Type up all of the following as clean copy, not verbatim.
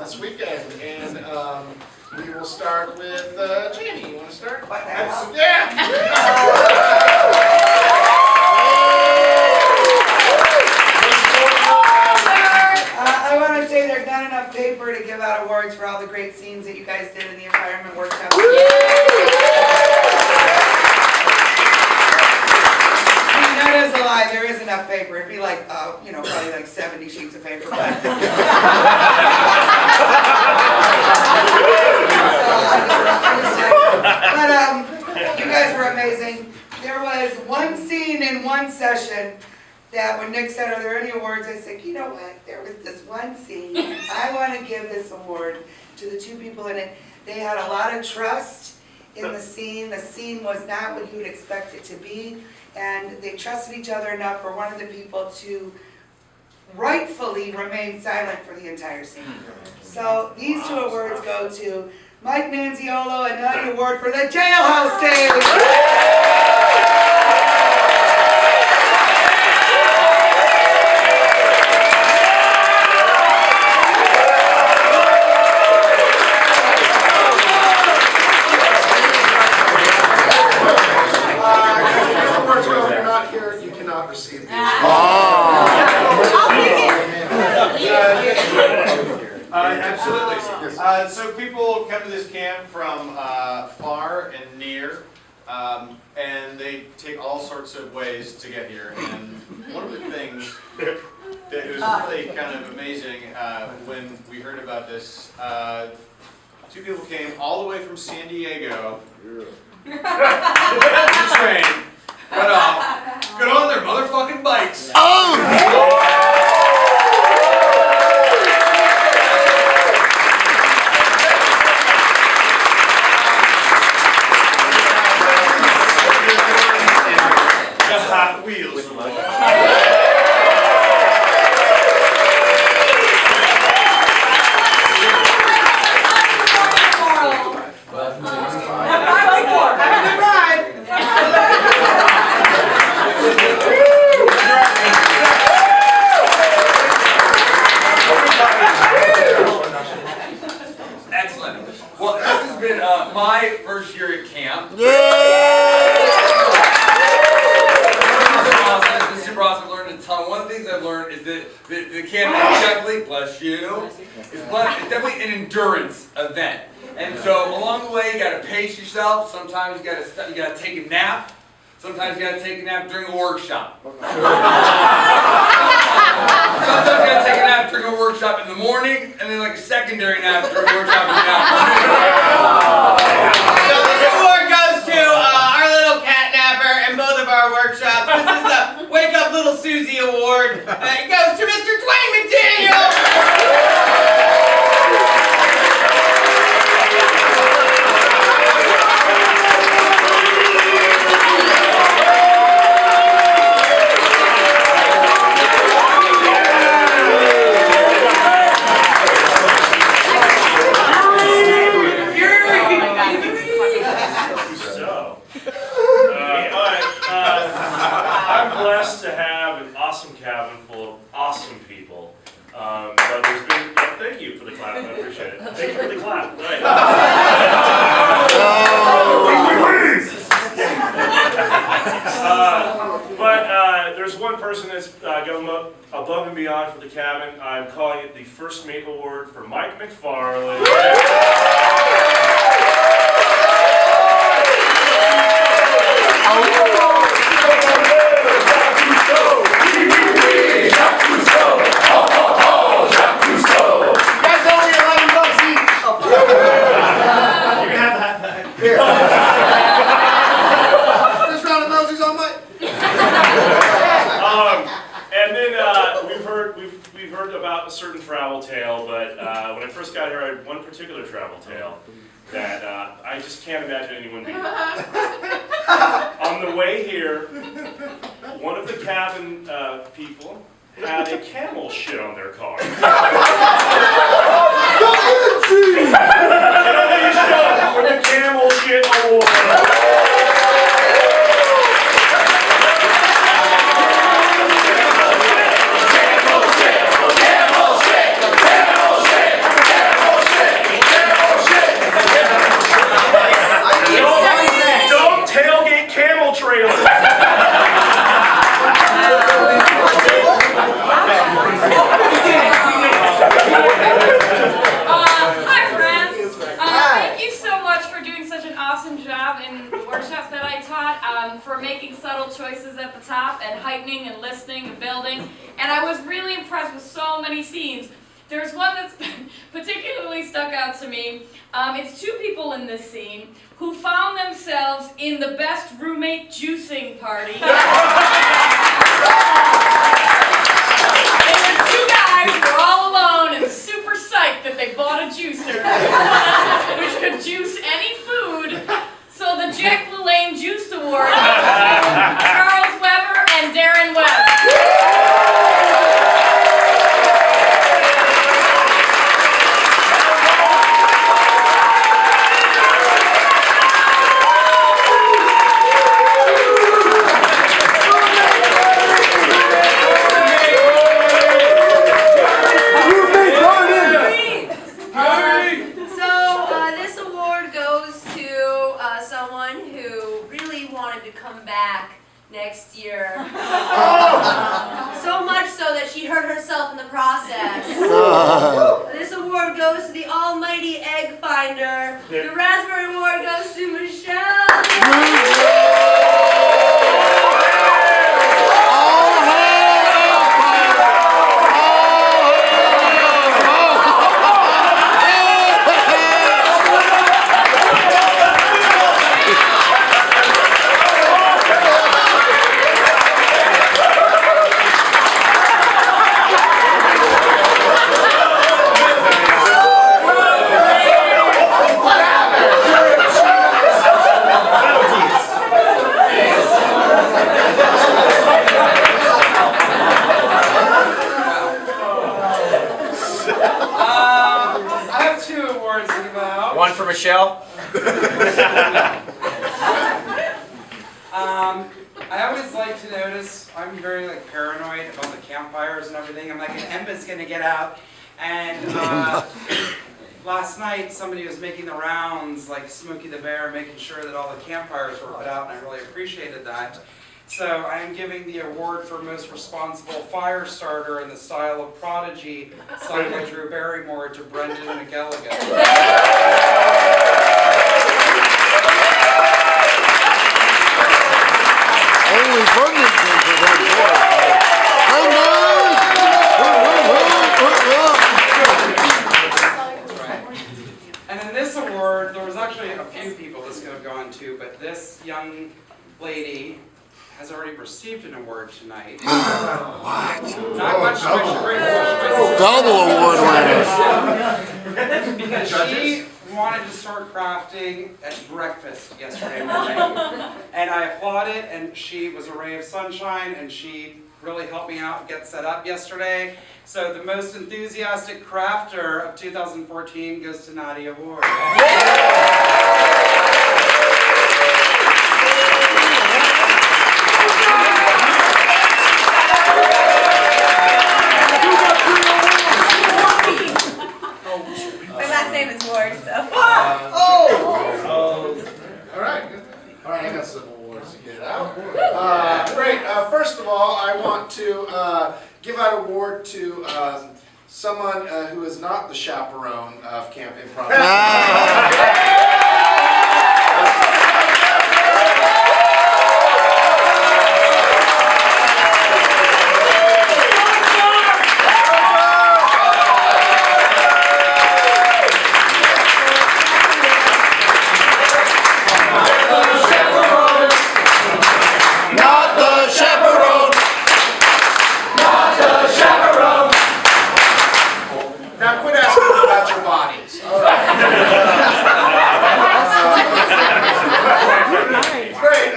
this weekend. And we will start with Jamie. You want to start? Yeah! I want to say there's not enough paper to give out awards for all the great scenes that you guys did in the environment workshop. That is a lie. There is enough paper. It'd be like, probably like 70 sheets of paper. But you guys were amazing. There was one scene in one session that when Nick said, are there any awards? I said, you know what? There was this one scene. I want to give this award to the two people in it. They had a lot of trust in the scene. The scene was not what you would expect it to be. And they trusted each other enough for one of the people to rightfully remain silent for the entire scene. So these two awards go to Mike Manziolo and another award for the Jailhouse stage. Receive these. Absolutely. So people come to this camp from far and near, and they take all sorts of ways to get here. And one of the things that was really kind of amazing when we heard about this, two people came all the way from San Diego, train, got off, got on their motherfucking bikes. Oh! Just Hot Wheels. Excellent. Well, this has been my first year at camp. This is super awesome. I've learned a ton. One of the things I've learned is that the camp definitely, bless you, it's definitely an endurance event. And so along the way, you got to pace yourself. Sometimes you got to take a nap. Sometimes you got to take a nap during a workshop. Sometimes you got to take a nap during a workshop in the morning, and then like a secondary nap during a workshop in the afternoon. So this award goes to our little cat napper in both of our workshops. This is the Wake Up Little Susie Award. It goes to Mr. Dwayne McDaniel. I'm blessed to have an awesome cabin full of awesome people. But there's been, thank you for the clap, I appreciate it. Thank you for the clap. Right. But there's one person that's going above and beyond for the cabin. I'm calling it the First Mate Award for Mike McFarland. And then we've heard about a certain travel tale, but when I first got here, I had one particular travel tale that I just can't imagine anyone being. On the way here, one of the cabin people had a camel shit on their car. For the camel shit award. Camel shit. and heightening and listening and building. And I was really impressed with so many scenes. There's one that's particularly stuck out to me. It's two people in this scene who found themselves in the best roommate juicing party. They were two guys who were all alone and super psyched that they bought a juicer, which could juice any food. So the Jack LaLanne Juiced Award goes to Charles Weber and Darren Webb. Next year. So much so that she hurt herself in the process. This award goes to the almighty egg finder. The raspberry award goes to Michelle. One for Michelle. I always like to notice, I'm very paranoid about the campfires and everything. I'm like, an Emba's gonna get out. And last night somebody was making the rounds, like Smokey the Bear, making sure that all the campfires were put out, and I really appreciated that. So I'm giving the award for most responsible fire starter in the style of Prodigy, sung by Drew Barrymore, to Brendan McElligan. Only Brendan can prevent And then this award, there was actually a few people this could have gone to, but this young lady has already received an award tonight. What? Not much Double award winners. Because she wanted to start crafting at breakfast yesterday morning. And I applauded, and she was a ray of sunshine, and she really helped me out get set up yesterday. So the most enthusiastic crafter of 2014 goes to Nadia Ward. My last name is Ward, so. All right, I got some awards to get out. Great. First of all, I want to give out an award to someone who is not the chaperone of Camp Improv. Now quit asking me about your bodies. All right. Great.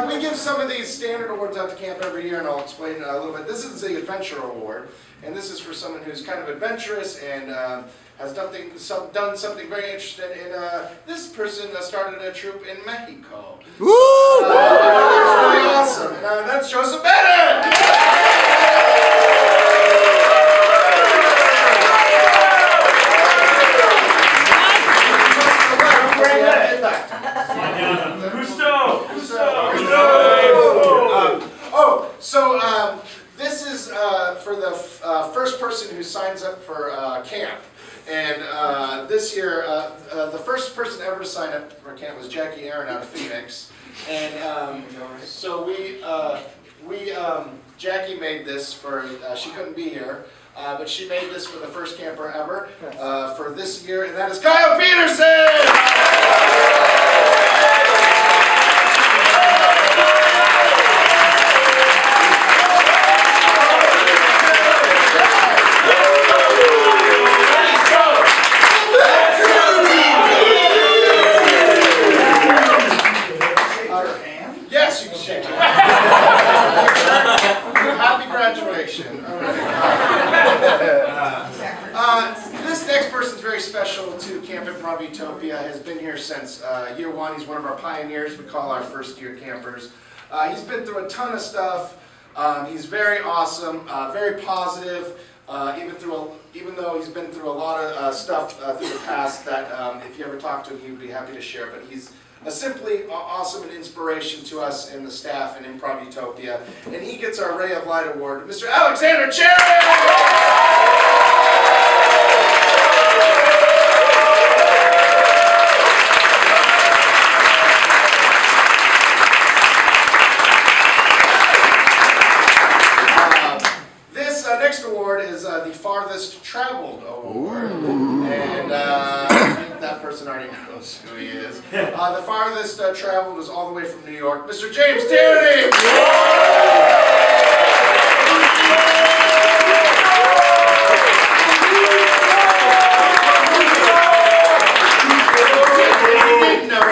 We give some of these standard awards out to camp every year, and I'll explain a little bit. This is the Adventure Award, and this is for someone who's kind of adventurous and has done something very interesting. And this person started a troupe in Mexico. Woo! It's really awesome. And that's Joseph Bennett. This is for the first person who signs up for camp. And this year, the first person ever to sign up for camp was Jackie Aaron out of Phoenix. And so we Jackie made this for, she couldn't be here, but she made this for the first camper ever for this year, and that is Kyle Peterson! Yes, you can shake it. Happy graduation. All right. This next person's very special to Camp Improv Utopia. Has been here since year one. He's one of our pioneers. We call our first year campers. He's been through a ton of stuff. He's very awesome, very positive. Even though he's been through a lot of stuff through the past that if you ever talk to him, he would be happy to share. But he's simply awesome and inspiration to us and the staff in Improv Utopia. And he gets our Ray of Light Award, Mr. Alexander Cherry! This next award is the Farthest Traveled Award. And that person already knows who he is. The farthest traveled is all the way from New York, Mr. James Tierney!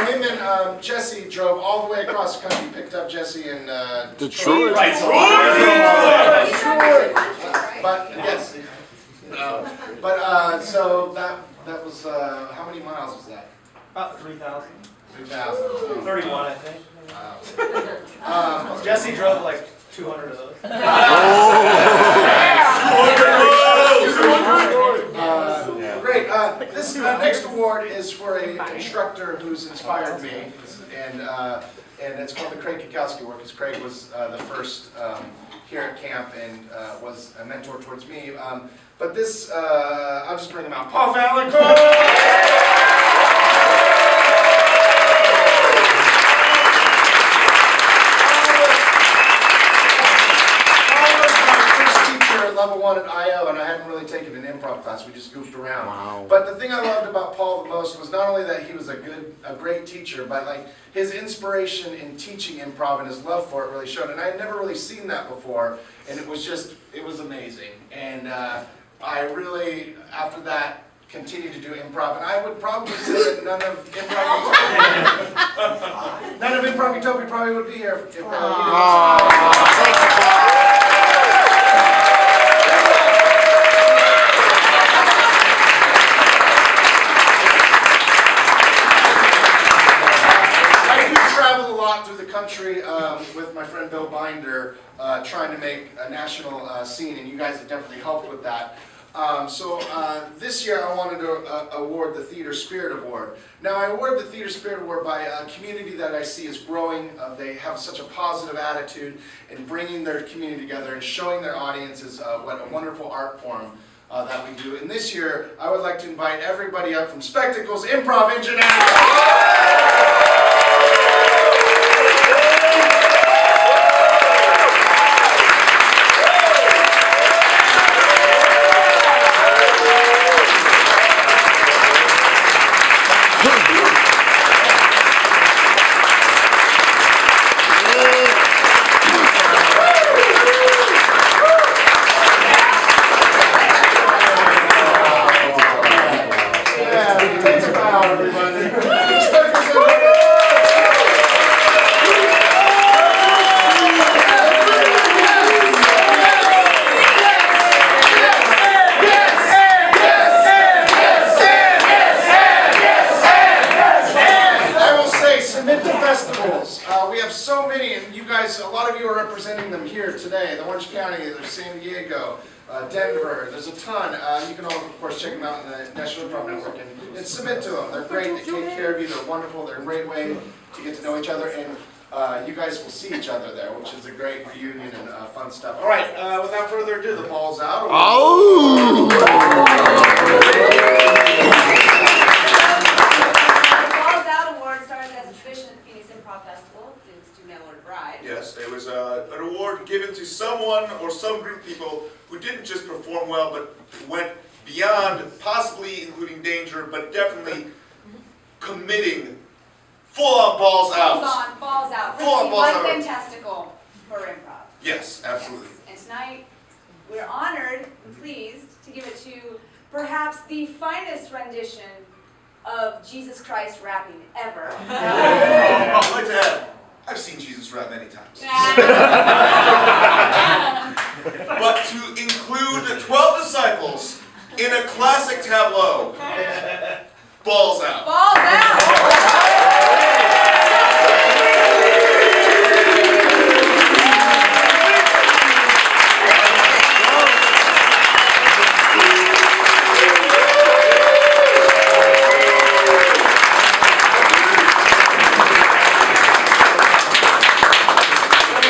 Him and Jesse drove all the way across the country, picked up Jesse in Detroit. But yes, so that was how many miles was that? About 3,000. 3,000. 31, I think. Jesse drove like 200 of those. Great. This next award is for a instructor who's inspired me, and it's called the Craig Kikowski Award, because Craig was the first here at camp and was a mentor towards me. But this, I'll just bring him out. Paul Valancourt! Level 1 at IO, and I hadn't really taken an improv class. We just goofed around. Wow. But the thing I loved about Paul the most was not only that he was a great teacher, but like his inspiration in teaching improv and his love for it really showed. And I had never really seen that before, and it was amazing. And I really, after that, continued to do improv. And I would probably say that none of Improv Utopia probably would be here if he didn't. Through the country with my friend Bill Binder, trying to make a national scene, and you guys have definitely helped with that. So this year I wanted to award the Theater Spirit Award. Now I award the Theater Spirit Award by a community that I see is growing. They have such a positive attitude in bringing their community together and showing their audiences what a wonderful art form that we do. And this year I would like to invite everybody up from Spectacles Improv International. San Diego, Denver, there's a ton. You can all, of course, check them out in the National Improv Network and submit to them. They're great, they take care of you, they're wonderful, they're a great way to get to know each other, and you guys will see each other there, which is a great reunion and fun stuff. All right, without further ado, the ball's out. Oh! The Balls Out Award started as a tradition at the Phoenix Improv Festival. Students do now learn to ride. Yes, it was an award given one or some group of people who didn't just perform well, but went beyond, possibly including danger, but definitely committing full-on balls out. Balls out. Full-on Risking balls life out. and testicle for improv. Yes, absolutely. Yes. And tonight, we're honored and pleased to give it to perhaps the finest rendition of Jesus Christ rapping ever. I'd like to add, I've seen Jesus rap many times. But to include the 12 disciples in a classic tableau, balls out. Balls out!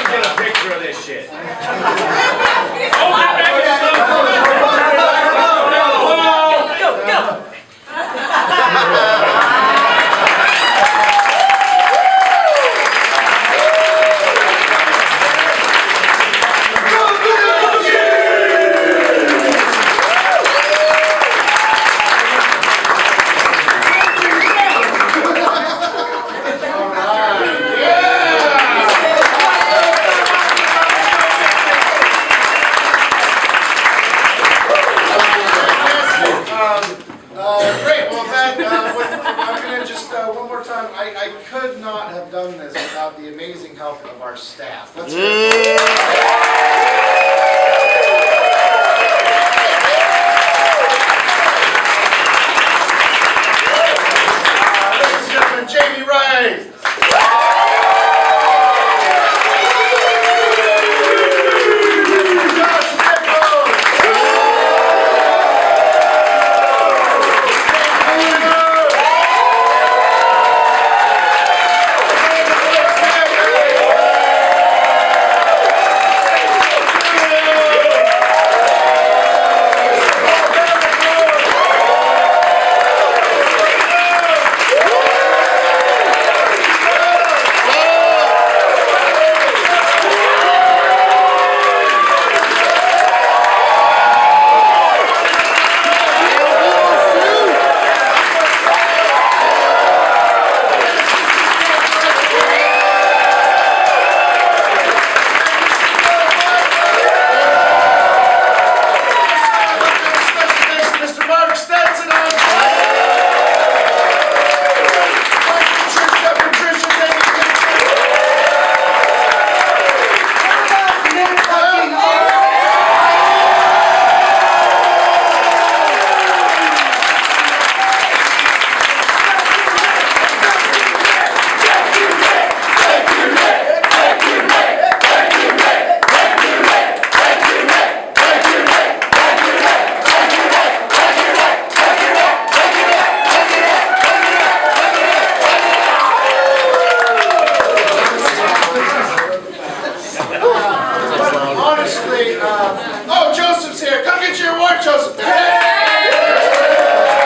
Get a picture of this shit. Great, well I'm gonna just, one more time, I could not have done this without the amazing help of our staff. Let's hear it.